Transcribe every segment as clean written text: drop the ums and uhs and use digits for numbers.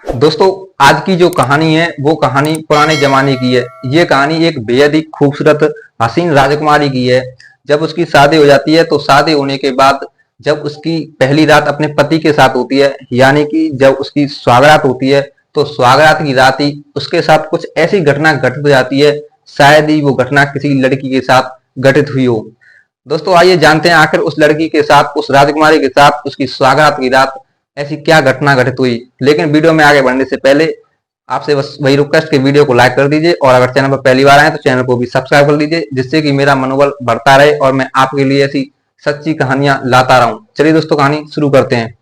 दोस्तों, आज की जो कहानी है वो कहानी पुराने जमाने की है। ये कहानी एक बेहद ही खूबसूरत हसीन राजकुमारी की है। जब उसकी शादी हो जाती है तो शादी होने के बाद जब उसकी पहली रात अपने पति के साथ होती है, यानी कि जब उसकी सुहागरात होती है, तो सुहागरात की रात ही उसके साथ कुछ ऐसी घटना घटित हो जाती है, शायद ही वो घटना किसी लड़की के साथ घटित हुई हो। दोस्तों, आइए जानते हैं आखिर उस लड़की के साथ, उस राजकुमारी के साथ उसकी सुहागरात की रात ऐसी क्या घटना घटित हुई। लेकिन वीडियो में आगे बढ़ने से पहले आपसे बस वही रिक्वेस्ट कि वीडियो को लाइक कर दीजिए और अगर चैनल पर पहली बार आए तो चैनल को भी सब्सक्राइब कर लीजिए, जिससे कि मेरा मनोबल बढ़ता रहे और मैं आपके लिए ऐसी सच्ची कहानियां लाता रहूं। चलिए दोस्तों, कहानी शुरू करते हैं।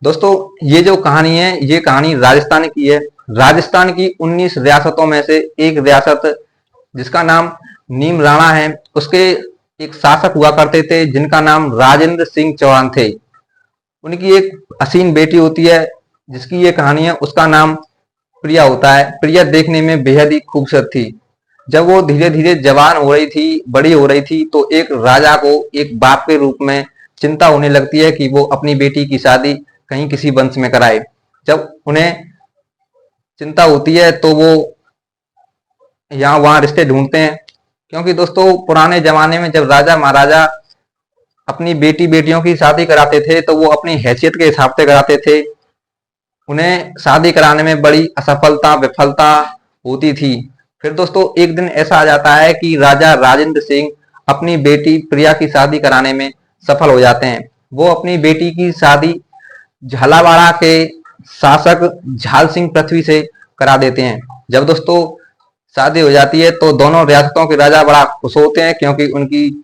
दोस्तों, ये जो कहानी है ये कहानी राजस्थान की है। राजस्थान की 19 रियासतों में से एक रियासत जिसका नाम नीम राणा है, उसके एक शासक हुआ करते थे जिनका नाम राजेंद्र सिंह चौहान थे। उनकी एक हसीन बेटी होती है जिसकी ये कहानी है, उसका नाम प्रिया होता है। प्रिया देखने में बेहद ही खूबसूरत थी। जब वो धीरे धीरे जवान हो रही थी, बड़ी हो रही थी, तो एक राजा को एक बाप के रूप में चिंता होने लगती है कि वो अपनी बेटी की शादी कहीं किसी वंश में कराए। जब उन्हें चिंता होती है तो वो यहाँ वहां रिश्ते ढूंढते हैं, क्योंकि दोस्तों पुराने जमाने में जब राजा महाराजा अपनी बेटी बेटियों की शादी कराते थे तो वो अपनी हैसियत के हिसाब से कराते थे। उन्हें शादी कराने में बड़ी असफलता विफलता होती थी। फिर दोस्तों एक दिन ऐसा आ जाता है कि राजा राजेंद्र सिंह अपनी बेटी प्रिया की शादी कराने में सफल हो जाते हैं। वो अपनी बेटी की शादी झालावाड़ के शासक झाल सिंह पृथ्वी से करा देते हैं। जब दोस्तों शादी हो जाती है तो दोनों रियासतों के राजा बड़ा खुश होते हैं, क्योंकि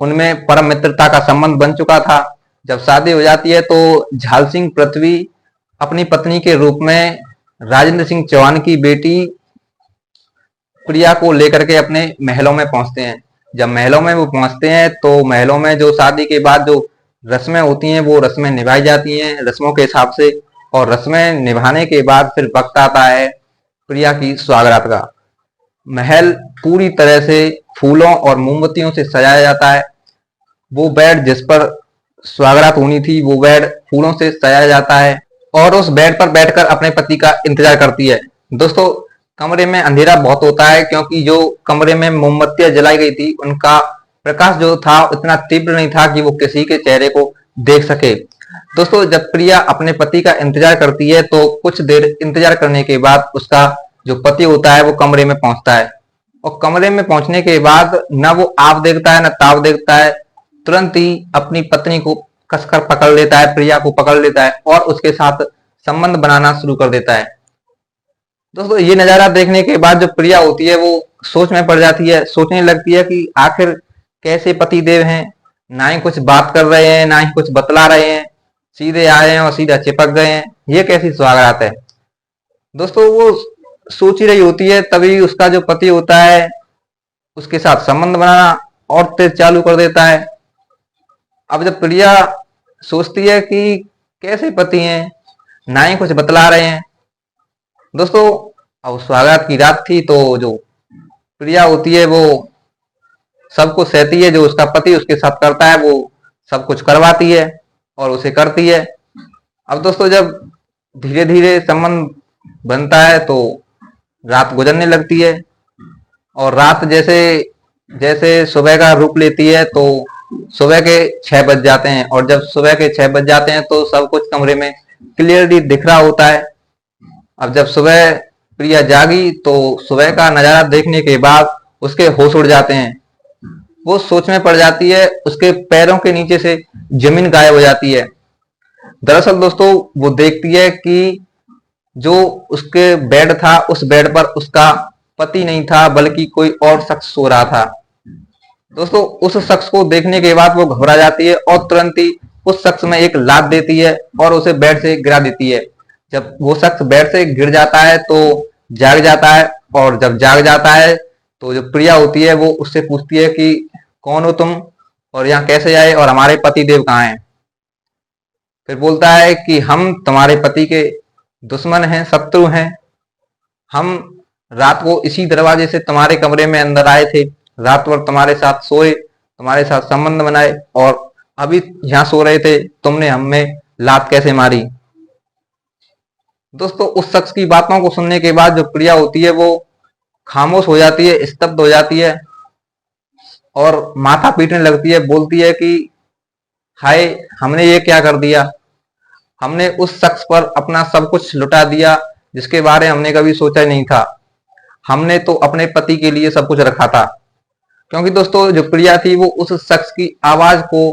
उनमें परम मित्रता का संबंध बन चुका था। जब शादी हो जाती है तो झाल सिंह पृथ्वी अपनी पत्नी के रूप में राजेंद्र सिंह चौहान की बेटी प्रिया को लेकर के अपने महलों में पहुंचते हैं। जब महलों में वो पहुंचते हैं तो महलों में जो शादी के बाद जो रस्में होती हैं वो रस्में निभाई जाती हैं रस्मों के हिसाब से। और रस्में निभाने के बाद फिर वक्त आता है प्रिया की सुहागरात का। महल पूरी तरह से फूलों और मोमबत्तियों से सजाया जाता है। वो बेड जिस पर सुहागरात होनी थी वो बेड फूलों से सजाया जाता है और उस बेड पर बैठकर अपने पति का इंतजार करती है। दोस्तों, कमरे में अंधेरा बहुत होता है, क्योंकि जो कमरे में मोमबत्तियां जलाई गई थी उनका प्रकाश जो था इतना तीव्र नहीं था कि वो किसी के चेहरे को देख सके। दोस्तों, जब प्रिया अपने पति का इंतजार करती है तो कुछ देर इंतजार करने के बाद उसका जो पति होता है वो कमरे में पहुंचता है। और कमरे में पहुंचने के बाद न वो आप देखता है न ताव देखता है, तुरंत ही अपनी पत्नी को कसकर पकड़ लेता है, प्रिया को पकड़ लेता है और उसके साथ संबंध बनाना शुरू कर देता है। दोस्तों, ये नजारा देखने के बाद जो प्रिया होती है वो सोच में पड़ जाती है, सोचने लगती है कि आखिर कैसे पति देव हैं, ना ही कुछ बात कर रहे हैं ना ही कुछ बतला रहे हैं, सीधे आए हैं और सीधा चिपक गए हैं, ये कैसी सुहागरात है। दोस्तों, वो सोच ही रही होती है, तभी उसका जो पति होता है उसके साथ संबंध बनाना और तेज चालू कर देता है। अब जब प्रिया सोचती है कि कैसे पति हैं, ना ही कुछ बतला रहे हैं। दोस्तों, अब सुहागरात की रात थी तो जो प्रिया होती है वो सब कुछ सहती है, जो उसका पति उसके साथ करता है वो सब कुछ करवाती है और उसे करती है। अब दोस्तों, जब धीरे धीरे संबंध बनता है तो रात गुजरने लगती है और रात जैसे जैसे सुबह का रूप लेती है तो सुबह के 6 बज जाते हैं। और जब सुबह के 6 बज जाते हैं तो सब कुछ कमरे में क्लियरली दिख रहा होता है। अब जब सुबह प्रिया जागी तो सुबह का नजारा देखने के बाद उसके होश उड़ जाते हैं। वो सोच में पड़ जाती है, उसके पैरों के नीचे से जमीन गायब हो जाती है। दरअसल दोस्तों, वो देखती है कि जो उसके बेड था उस बेड पर उसका पति नहीं था बल्कि कोई और शख्स सो रहा था। दोस्तों, उस शख्स को देखने के बाद वो घबरा जाती है और तुरंत ही उस शख्स में एक लात देती है और उसे बेड से गिरा देती है। जब वो शख्स बेड से गिर जाता है तो जाग जाता है, और जब जाग जाता है तो जो प्रिया होती है वो उससे पूछती है कि कौन हो तुम और यहाँ कैसे आए और हमारे पति देव कहाँ हैं। फिर बोलता है कि हम तुम्हारे पति के दुश्मन हैं, शत्रु हैं। हम रात को इसी दरवाजे से तुम्हारे कमरे में अंदर आए थे, रात भर तुम्हारे साथ सोए, तुम्हारे साथ संबंध बनाए और अभी यहाँ सो रहे थे, तुमने हमें लात कैसे मारी। दोस्तों उस शख्स की बातों को सुनने के बाद जो प्रिया होती है वो खामोश हो जाती है, स्तब्ध हो जाती है और माथा पीटने लगती है। बोलती है कि हाय, हमने ये क्या कर दिया, हमने उस शख्स पर अपना सब कुछ लुटा दिया जिसके बारे में हमने कभी सोचा ही नहीं था। हमने तो अपने पति के लिए सब कुछ रखा था। क्योंकि दोस्तों जो प्रिया थी वो उस शख्स की आवाज को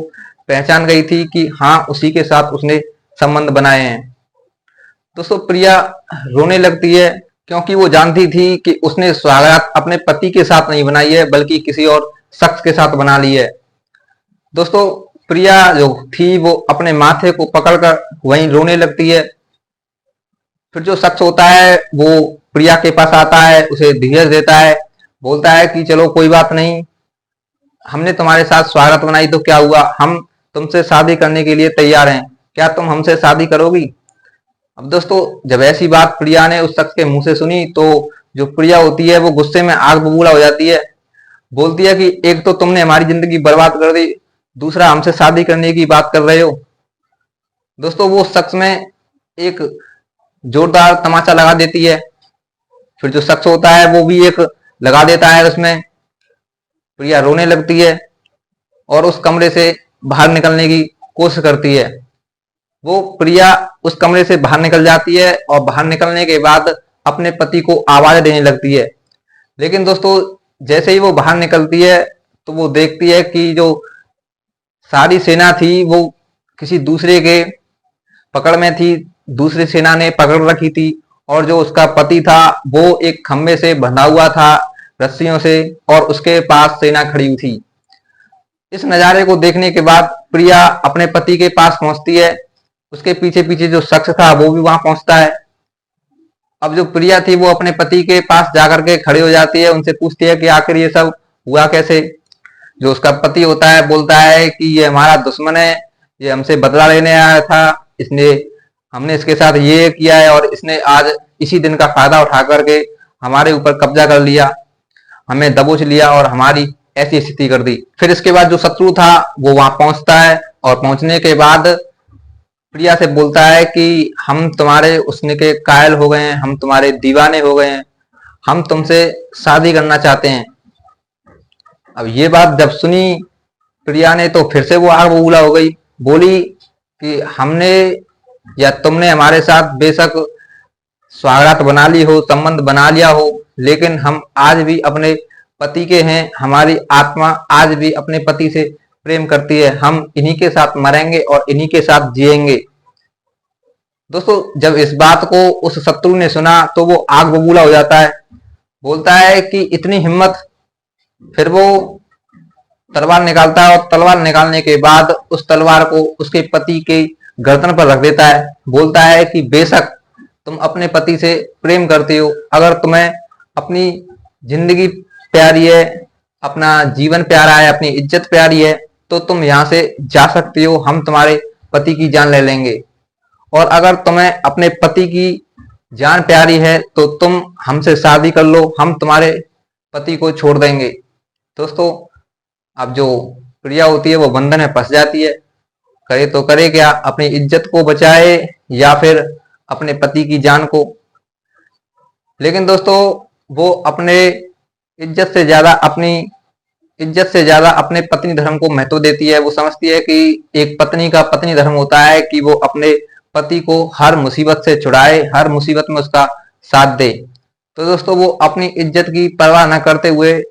पहचान गई थी कि हाँ, उसी के साथ उसने संबंध बनाए हैं। दोस्तों प्रिया रोने लगती है क्योंकि वो जानती थी कि उसने सौगात अपने पति के साथ नहीं बनाई है बल्कि किसी और शख्स के साथ बना ली है। दोस्तों प्रिया जो थी वो अपने माथे को पकड़कर वहीं रोने लगती है। फिर जो शख्स होता है वो प्रिया के पास आता है, उसे धीरज देता है, बोलता है कि चलो कोई बात नहीं, हमने तुम्हारे साथ स्वागत बनाई तो क्या हुआ, हम तुमसे शादी करने के लिए तैयार हैं, क्या तुम हमसे शादी करोगी। अब दोस्तों जब ऐसी बात प्रिया ने उस शख्स के मुंह से सुनी तो जो प्रिया होती है वो गुस्से में आग बबूला हो जाती है। बोलती है कि एक तो तुमने हमारी जिंदगी बर्बाद कर दी, दूसरा हमसे शादी करने की बात कर रहे हो। दोस्तों वो शख्स में एक जोरदार तमाचा लगा देती है। फिर जो शख्स होता है वो भी एक लगा देता है उसमें। प्रिया रोने लगती है और उस कमरे से बाहर निकलने की कोशिश करती है। वो प्रिया उस कमरे से बाहर निकल जाती है और बाहर निकलने के बाद अपने पति को आवाज देने लगती है। लेकिन दोस्तों जैसे ही वो बाहर निकलती है तो वो देखती है कि जो सारी सेना थी वो किसी दूसरे के पकड़ में थी, दूसरी सेना ने पकड़ रखी थी और जो उसका पति था वो एक खंबे से बंधा हुआ था रस्सियों से और उसके पास सेना खड़ी हुई थी। इस नजारे को देखने के बाद प्रिया अपने पति के पास पहुंचती है। उसके पीछे पीछे जो शख्स था वो भी वहां पहुंचता है। अब जो प्रिया थी वो अपने पति के पास जाकर के खड़ी हो जाती है, उनसे पूछती है कि आखिर ये सब हुआ कैसे। जो उसका पति होता है बोलता है कि ये हमारा दुश्मन है, ये हमसे बदला लेने आया था, इसने हमने इसके साथ ये किया है और इसने आज इसी दिन का फायदा उठा करके हमारे ऊपर कब्जा कर लिया, हमें दबोच लिया और हमारी ऐसी स्थिति कर दी। फिर इसके बाद जो शत्रु था वो वहां पहुंचता है और पहुंचने के बाद प्रिया से बोलता है कि हम तुम्हारे उसने के कायल हो गए हैं, हम तुम्हारे दीवाने हो गए हैं, हम तुमसे शादी करना चाहते हैं। अब ये बात जब सुनी प्रिया ने तो फिर से वो आग बबूला हो गई। बोली कि हमने या तुमने हमारे साथ बेशक स्वागत बना ली हो, संबंध बना लिया हो, लेकिन हम आज भी अपने पति के हैं, हमारी आत्मा आज भी अपने पति से प्रेम करती है, हम इन्हीं के साथ मरेंगे और इन्हीं के साथ जिएंगे। दोस्तों जब इस बात को उस शत्रु ने सुना तो वो आग बबूला हो जाता है। बोलता है कि इतनी हिम्मत। फिर वो तलवार निकालता है और तलवार निकालने के बाद उस तलवार को उसके पति के गर्दन पर रख देता है। बोलता है कि बेशक तुम अपने पति से प्रेम करते हो, अगर तुम्हें अपनी जिंदगी प्यारी है, अपना जीवन प्यारा है, अपनी इज्जत प्यारी है तो तुम यहाँ से जा सकते हो, हम तुम्हारे पति की जान ले लेंगे। और अगर तुम्हें अपने पति की जान प्यारी है तो तुम हमसे शादी कर लो, हम तुम्हारे पति को छोड़ देंगे। दोस्तों अब जो प्रिया होती है वो बंधन में फंस जाती है। करे तो करे क्या, अपनी इज्जत को बचाए या फिर अपने पति की जान को। लेकिन दोस्तों वो अपने इज्जत से ज्यादा अपने पत्नी धर्म को महत्व देती है। वो समझती है कि एक पत्नी का पत्नी धर्म होता है कि वो अपने पति को हर मुसीबत से छुड़ाए, हर मुसीबत में उसका साथ दे। तो दोस्तों वो अपनी इज्जत की परवाह न करते हुए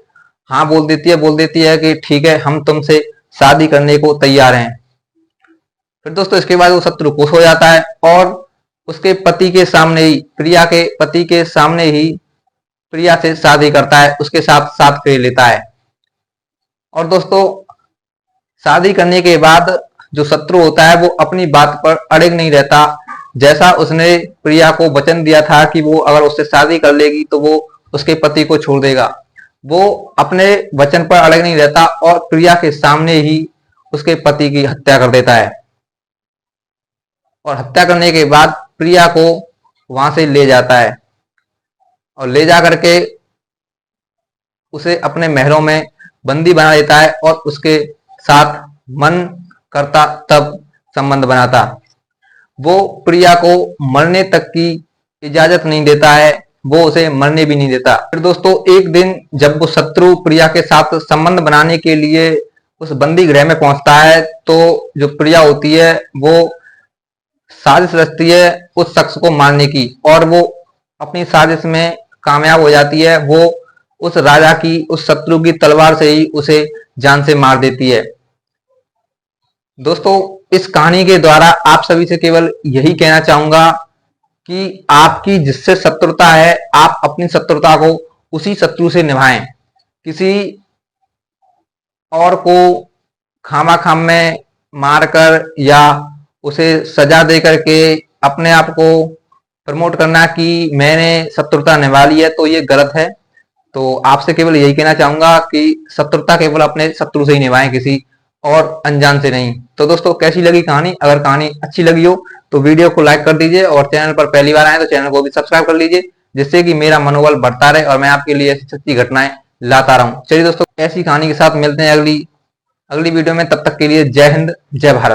हाँ बोल देती है कि ठीक है, हम तुमसे शादी करने को तैयार हैं। फिर दोस्तों इसके बाद वो शत्रु खुश हो जाता है और उसके पति के सामने ही, प्रिया के पति के सामने ही प्रिया से शादी करता है, उसके साथ साथ फेर लेता है। और दोस्तों शादी करने के बाद जो शत्रु होता है वो अपनी बात पर अड़िग नहीं रहता। जैसा उसने प्रिया को वचन दिया था कि वो अगर उससे शादी कर लेगी तो वो उसके पति को छोड़ देगा, वो अपने वचन पर अड़िग नहीं रहता और प्रिया के सामने ही उसके पति की हत्या कर देता है। और हत्या करने के बाद प्रिया को वहां से ले जाता है और ले जा करके उसे अपने महलों में बंदी बना देता है और उसके साथ मन करता तब संबंध बनाता। वो प्रिया को मरने तक की इजाजत नहीं देता है, वो उसे मरने भी नहीं देता। फिर दोस्तों एक दिन जब वो शत्रु प्रिया के साथ संबंध बनाने के लिए उस बंदी गृह में पहुंचता है, तो जो प्रिया होती है वो साजिश रचती है उस शख्स को मारने की, और वो अपनी साजिश में कामयाब हो जाती है। वो उस राजा की, उस शत्रु की तलवार से ही उसे जान से मार देती है। दोस्तों इस कहानी के द्वारा आप सभी से केवल यही कहना चाहूंगा कि आपकी जिससे शत्रुता है, आप अपनी शत्रुता को उसी शत्रु से निभाएं। किसी और को खामा-खाम में मारकर या उसे सजा दे करके अपने आप को प्रमोट करना कि मैंने शत्रुता निभा ली है, तो ये गलत है। तो आपसे केवल यही कहना चाहूंगा कि शत्रुता केवल अपने शत्रु से ही निभाएं, किसी और अनजान से नहीं। तो दोस्तों कैसी लगी कहानी? अगर कहानी अच्छी लगी हो तो वीडियो को लाइक कर दीजिए, और चैनल पर पहली बार आए तो चैनल को भी सब्सक्राइब कर लीजिए, जिससे कि मेरा मनोबल बढ़ता रहे और मैं आपके लिए ऐसी सच्ची घटनाएं लाता रहूं। चलिए दोस्तों ऐसी कहानी के साथ मिलते हैं अगली वीडियो में। तब तक के लिए जय हिंद, जय भारत।